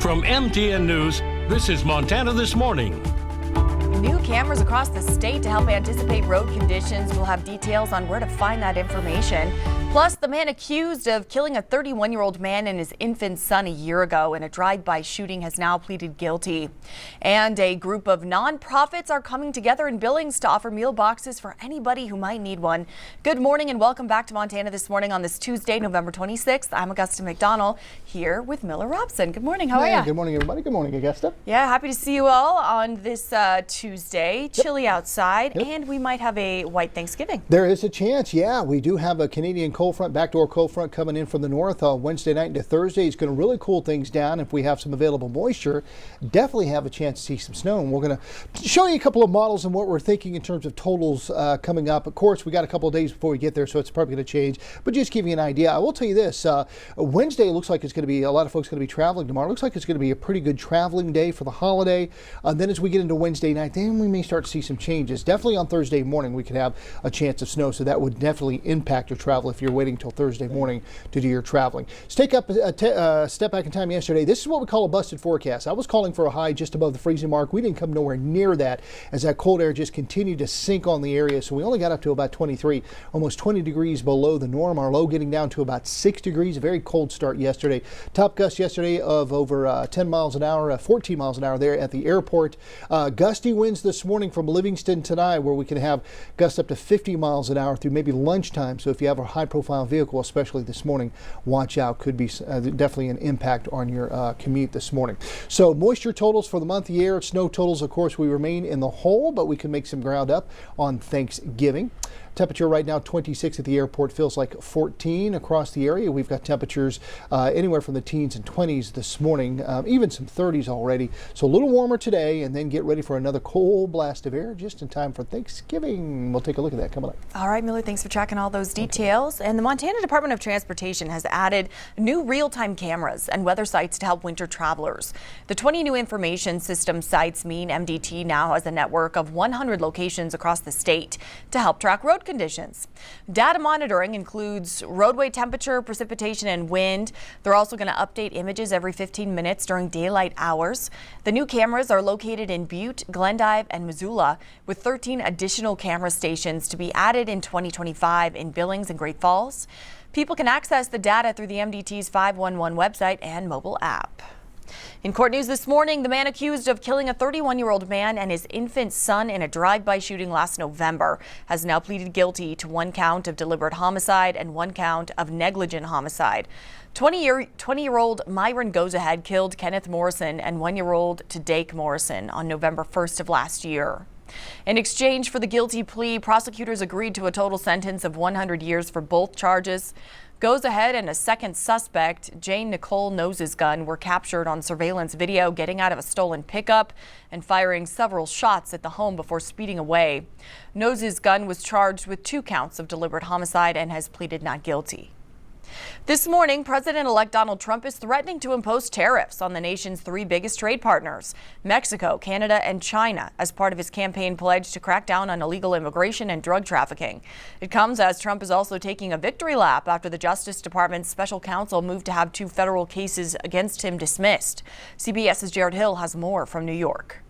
From MTN News, this is Montana This Morning. New cameras across the state to help anticipate road conditions. We'll have details on where to find that information. Plus, the man accused of killing a 31-year-old man and his infant son a year ago in a drive-by shooting has now pleaded guilty. And a group of nonprofits are coming together in Billings to offer meal boxes for anybody who might need one. Good morning and welcome back to Montana This Morning on this Tuesday, November 26th. I'm Augusta McDonnell here with Miller Robson. Good morning. How are you? Good morning, everybody. Good morning, Augusta. Yeah, happy to see you all on this Tuesday. Chilly outside, and we might have a white Thanksgiving. There is a chance, yeah. We do have a Canadian cold front, backdoor cold front coming in from the north Wednesday night into Thursday. It's going to really cool things down. If we have some available moisture, definitely have a chance to see some snow. And we're going to show you a couple of models and what we're thinking in terms of totals coming up. Of course, we got a couple of days before we get there, so it's probably going to change. But just give you an idea, I will tell you this. Wednesday looks like it's going to be, a lot of folks going to be traveling tomorrow. Looks like it's going to be a pretty good traveling day for the holiday. Then as we get into Wednesday night, then we may start to see some changes. Definitely on Thursday morning, we could have a chance of snow, so that would definitely impact your travel if you're waiting until Thursday morning to do your traveling. Let's take up a step back in time yesterday. This is what we call a busted forecast. I was calling for a high just above the freezing mark. We didn't come nowhere near that as that cold air just continued to sink on the area, so we only got up to about 23, almost 20 degrees below the norm. Our low getting down to about 6 degrees. A very cold start yesterday. Top gust yesterday of over 10 miles an hour, 14 miles an hour there at the airport. Gusty winds this morning from Livingston tonight, where we can have gusts up to 50 miles an hour through maybe lunchtime. So if you have a high profile vehicle, especially this morning, watch out. Could be definitely an impact on your commute this morning. So moisture totals for the month of the year. Snow totals, of course, we remain in the hole, but we can make some ground up on Thanksgiving. Temperature right now 26 at the airport, feels like 14 across the area. We've got temperatures anywhere from the teens and 20s this morning, even some 30s already. So a little warmer today, and then get ready for another cold blast of air just in time for Thanksgiving. We'll take a look at that coming up. All right, Miller, thanks for tracking all those details. And the Montana Department of Transportation has added new real-time cameras and weather sites to help winter travelers. The 20 new information system sites mean MDT now has a network of 100 locations across the state to help track road conditions. Data monitoring includes roadway temperature, precipitation, and wind. They're also going to update images every 15 minutes during daylight hours. The new cameras are located in Butte, Glendive, and Missoula, with 13 additional camera stations to be added in 2025 in Billings and Great Falls. People can access the data through the MDT's 511 website and mobile app. In court news this morning, the man accused of killing a 31-year-old man and his infant son in a drive-by shooting last November has now pleaded guilty to 1 count of deliberate homicide and 1 count of negligent homicide. 20-year-old Myron Goes-Ahead killed Kenneth Morrison and 1-year-old Tadake Morrison on November 1st of last year. In exchange for the guilty plea, prosecutors agreed to a total sentence of 100 years for both charges. Goes-Ahead and a second suspect, Jane Nicole Noses gun, were captured on surveillance video getting out of a stolen pickup and firing several shots at the home before speeding away. Noses gun was charged with 2 counts of deliberate homicide and has pleaded not guilty. This morning, President-elect Donald Trump is threatening to impose tariffs on the nation's 3 biggest trade partners, Mexico, Canada, and China, as part of his campaign pledge to crack down on illegal immigration and drug trafficking. It comes as Trump is also taking a victory lap after the Justice Department's special counsel moved to have 2 federal cases against him dismissed. CBS's Jared Hill has more from New York.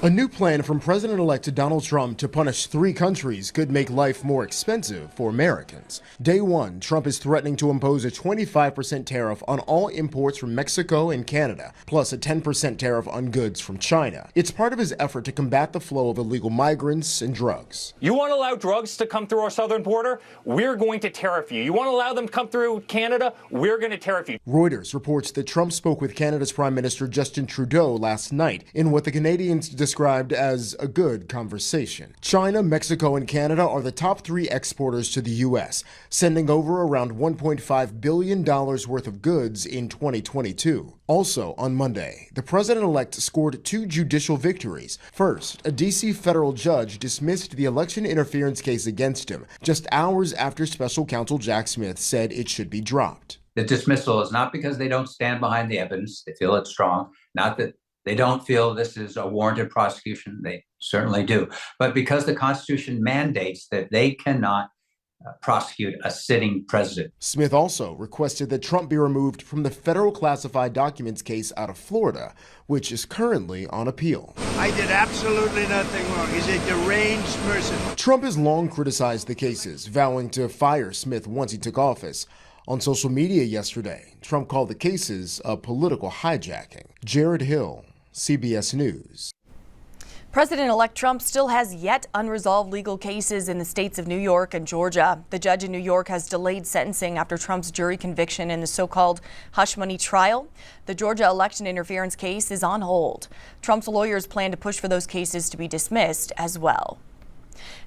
A new plan from President-elect Donald Trump to punish 3 countries could make life more expensive for Americans. Day one, Trump is threatening to impose a 25% tariff on all imports from Mexico and Canada, plus a 10% tariff on goods from China. It's part of his effort to combat the flow of illegal migrants and drugs. You want to allow drugs to come through our southern border? We're going to tariff you. You want to allow them to come through Canada? We're going to tariff you. Reuters reports that Trump spoke with Canada's Prime Minister Justin Trudeau last night in what the Canadians described as a good conversation. China, Mexico, and Canada are the top 3 exporters to the U.S., sending over around $1.5 billion worth of goods in 2022. Also on Monday, the president-elect scored 2 judicial victories. First, a D.C. federal judge dismissed the election interference case against him just hours after special counsel Jack Smith said it should be dropped. The dismissal is not because they don't stand behind the evidence, they feel it's strong, not that they don't feel this is a warranted prosecution, they certainly do, but because the Constitution mandates that they cannot prosecute a sitting president. Smith also requested that Trump be removed from the federal classified documents case out of Florida, which is currently on appeal. I did absolutely nothing wrong. He's a deranged person. Trump has long criticized the cases, vowing to fire Smith once he took office. On social media yesterday, Trump called the cases a political hijacking. Jared Hill, CBS News. President-elect Trump still has yet unresolved legal cases in the states of New York and Georgia. The judge in New York has delayed sentencing after Trump's jury conviction in the so-called hush money trial. The Georgia election interference case is on hold. Trump's lawyers plan to push for those cases to be dismissed as well.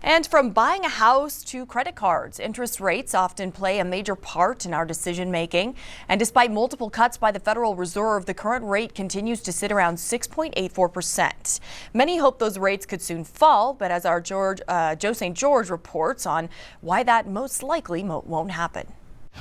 And from buying a house to credit cards, interest rates often play a major part in our decision making. And despite multiple cuts by the Federal Reserve, the current rate continues to sit around 6.84%. Many hope those rates could soon fall, but as our Joe St. George reports on why that most likely won't happen.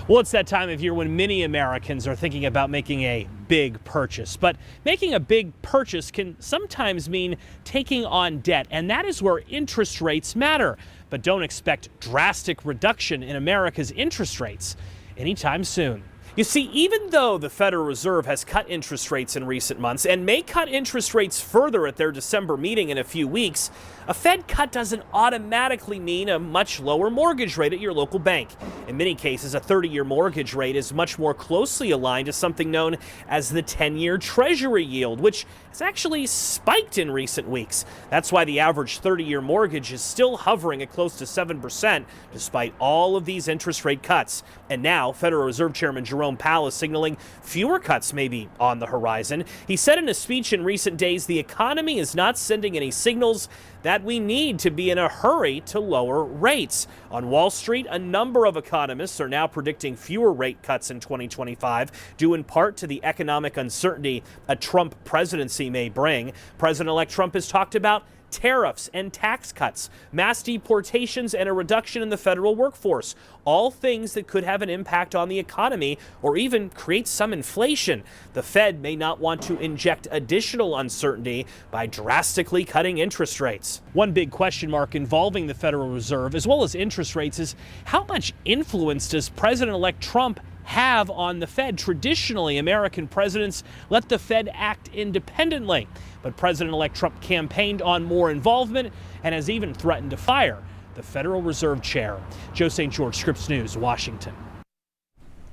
Well, it's that time of year when many Americans are thinking about making a big purchase. But making a big purchase can sometimes mean taking on debt, and that is where interest rates matter. But don't expect drastic reduction in America's interest rates anytime soon. You see, even though the Federal Reserve has cut interest rates in recent months and may cut interest rates further at their December meeting in a few weeks, a Fed cut doesn't automatically mean a much lower mortgage rate at your local bank. In many cases, a 30-year mortgage rate is much more closely aligned to something known as the 10-year Treasury yield, which has actually spiked in recent weeks. That's why the average 30-year mortgage is still hovering at close to 7%, despite all of these interest rate cuts. And now, Federal Reserve Chairman Jerome Powell is signaling fewer cuts may be on the horizon. He said in a speech in recent days, the economy is not sending any signals that we need to be in a hurry to lower rates. On Wall Street, a number of economists are now predicting fewer rate cuts in 2025, due in part to the economic uncertainty a Trump presidency may bring. President-elect Trump has talked about tariffs and tax cuts, mass deportations, and a reduction in the federal workforce, all things that could have an impact on the economy or even create some inflation. The Fed may not want to inject additional uncertainty by drastically cutting interest rates. One big question mark involving the Federal Reserve, as well as interest rates, is how much influence does President-elect Trump have on the Fed? Traditionally, American presidents let the Fed act independently, but President-elect Trump campaigned on more involvement and has even threatened to fire the Federal Reserve Chair. Joe St. George, Scripps News, Washington.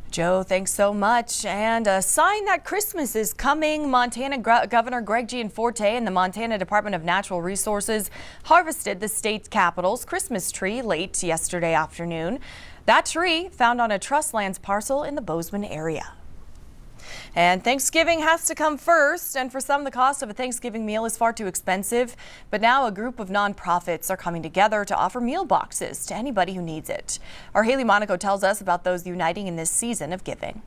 Joe, thanks so much. And a sign that Christmas is coming. Montana Governor Greg Gianforte and the Montana Department of Natural Resources harvested the state's capital's Christmas tree late yesterday afternoon. That tree found on a trust lands parcel in the Bozeman area. And Thanksgiving has to come first, and for some the cost of a Thanksgiving meal is far too expensive. But now a group of nonprofits are coming together to offer meal boxes to anybody who needs it. Our Haley Monaco tells us about those uniting in this season of giving.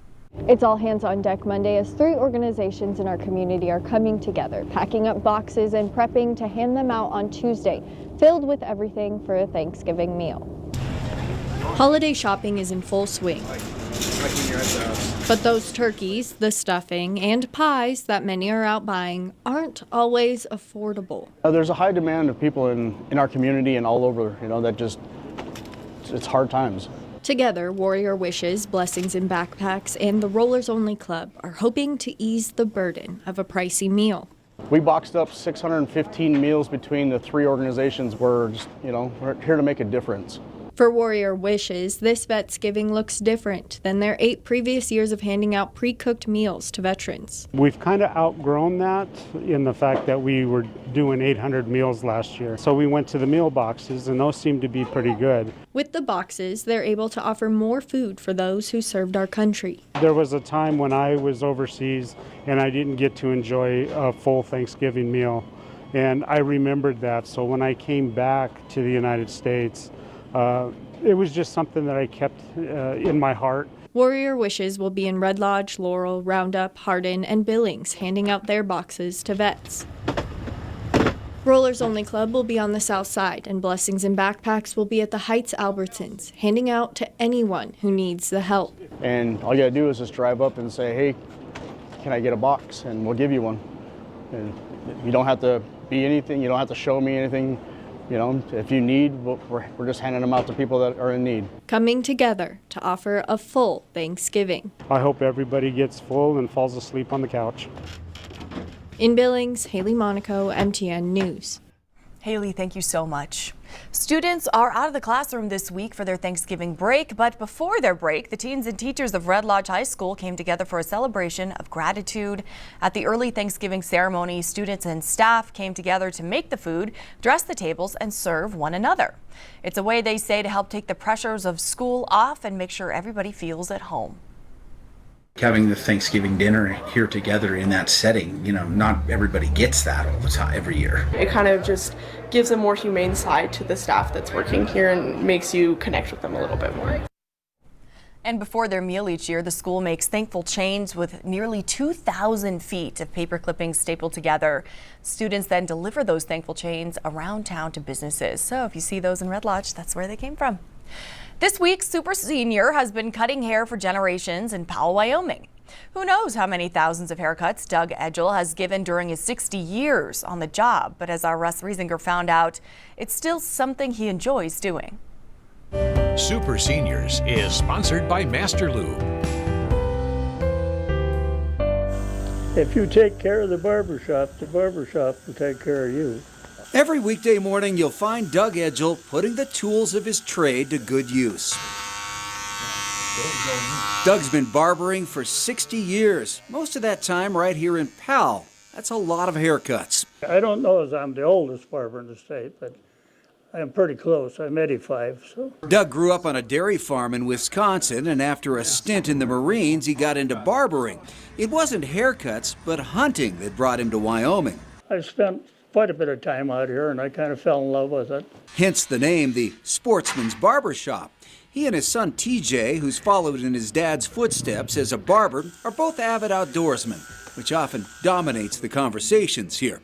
It's all hands on deck Monday as 3 organizations in our community are coming together, packing up boxes and prepping to hand them out on Tuesday, filled with everything for a Thanksgiving meal. Holiday shopping is in full swing. But those turkeys, the stuffing, and pies that many are out buying aren't always affordable. There's a high demand of people in our community and all over, that just, it's hard times. Together, Warrior Wishes, Blessings in Backpacks, and the Rollers Only Club are hoping to ease the burden of a pricey meal. We boxed up 615 meals between the 3 organizations. We're just, we're here to make a difference. For Warrior Wishes, this Vetsgiving looks different than their 8 previous years of handing out pre-cooked meals to veterans. We've kind of outgrown that in the fact that we were doing 800 meals last year. So we went to the meal boxes, and those seem to be pretty good. With the boxes, they're able to offer more food for those who served our country. There was a time when I was overseas and I didn't get to enjoy a full Thanksgiving meal. And I remembered that. So when I came back to the United States, it was just something that I kept in my heart. Warrior Wishes will be in Red Lodge, Laurel, Roundup, Hardin, and Billings, handing out their boxes to vets. Rollers Only Club will be on the south side, and Blessings in Backpacks will be at the Heights Albertsons, handing out to anyone who needs the help. And all you gotta do is just drive up and say, hey, can I get a box? And we'll give you one. And you don't have to be anything, you don't have to show me anything. You know, if you need, we're just handing them out to people that are in need. Coming together to offer a full Thanksgiving. I hope everybody gets full and falls asleep on the couch. In Billings, Haley Monaco, MTN News. Haley, thank you so much. Students are out of the classroom this week for their Thanksgiving break, but before their break, the teens and teachers of Red Lodge High School came together for a celebration of gratitude. At the early Thanksgiving ceremony, students and staff came together to make the food, dress the tables, and serve one another. It's a way, they say, to help take the pressures of school off and make sure everybody feels at home. Having the Thanksgiving dinner here together in that setting, you know, not everybody gets that all the time, every year. It kind of just gives a more humane side to the staff that's working here and makes you connect with them a little bit more. And before their meal each year, the school makes thankful chains with nearly 2,000 feet of paper clippings stapled together. Students then deliver those thankful chains around town to businesses. So if you see those in Red Lodge, that's where they came from. This week's Super Senior has been cutting hair for generations in Powell, Wyoming. Who knows how many thousands of haircuts Doug Edgel has given during his 60 years on the job. But as our Russ Riesinger found out, it's still something he enjoys doing. Super Seniors is sponsored by Master Lube. If you take care of the barbershop will take care of you. Every weekday morning, you'll find Doug Edgel putting the tools of his trade to good use. Doug's been barbering for 60 years, most of that time right here in Powell. That's a lot of haircuts. I don't know as I'm the oldest barber in the state, but I'm pretty close. I'm 85, so. Doug grew up on a dairy farm in Wisconsin, and after a stint in the Marines, he got into barbering. It wasn't haircuts, but hunting that brought him to Wyoming. I spent quite a bit of time out here, and I kind of fell in love with it. Hence the name, the Sportsman's Barbershop. He and his son TJ, who's followed in his dad's footsteps as a barber, are both avid outdoorsmen, which often dominates the conversations here.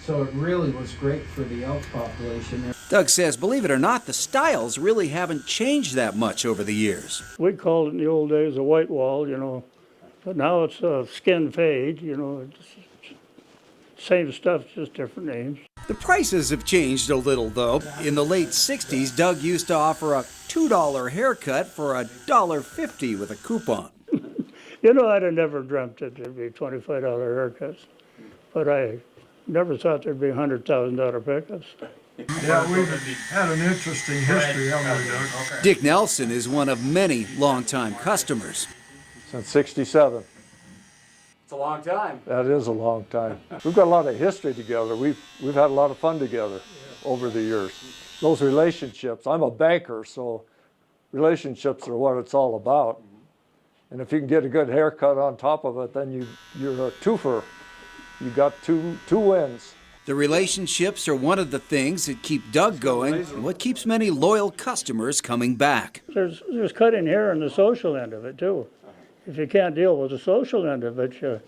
So it really was great for the elk population. Doug says, believe it or not, the styles really haven't changed that much over the years. We called it in the old days a white wall, you know, but now it's a skin fade, you know. It's same stuff, just different names. The prices have changed a little, though. In the late 60s, Doug used to offer a $2 haircut for $1.50 with a coupon. You know, I'd have never dreamt that there'd be $25 haircuts, but I never thought there'd be $100,000 pickups. Yeah, we've had an interesting history, haven't we, Doug? Dick Nelson is one of many longtime customers. Since '67. It's a long time. That is a long time. We've got a lot of history together. We've had a lot of fun together over the years. Those relationships, I'm a banker, so relationships are what it's all about. And if you can get a good haircut on top of it, then you're a twofer. You got two wins. The relationships are one of the things that keep Doug going and what keeps many loyal customers coming back. There's cutting hair on the social end of it, too. If you can't deal with the social end of it, you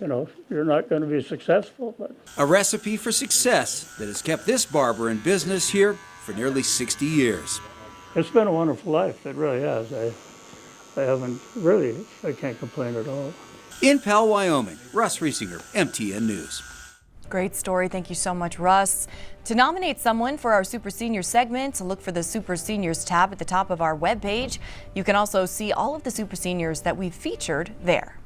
know, you're not going to be successful. But a recipe for success that has kept this barber in business here for nearly 60 years. It's been a wonderful life. It really has. I can't complain at all. In Powell, Wyoming, Russ Riesinger, MTN News. Great story. Thank you so much, Russ. To nominate someone for our Super Senior segment, look for the Super Seniors tab at the top of our webpage. You can also see all of the Super Seniors that we've featured there.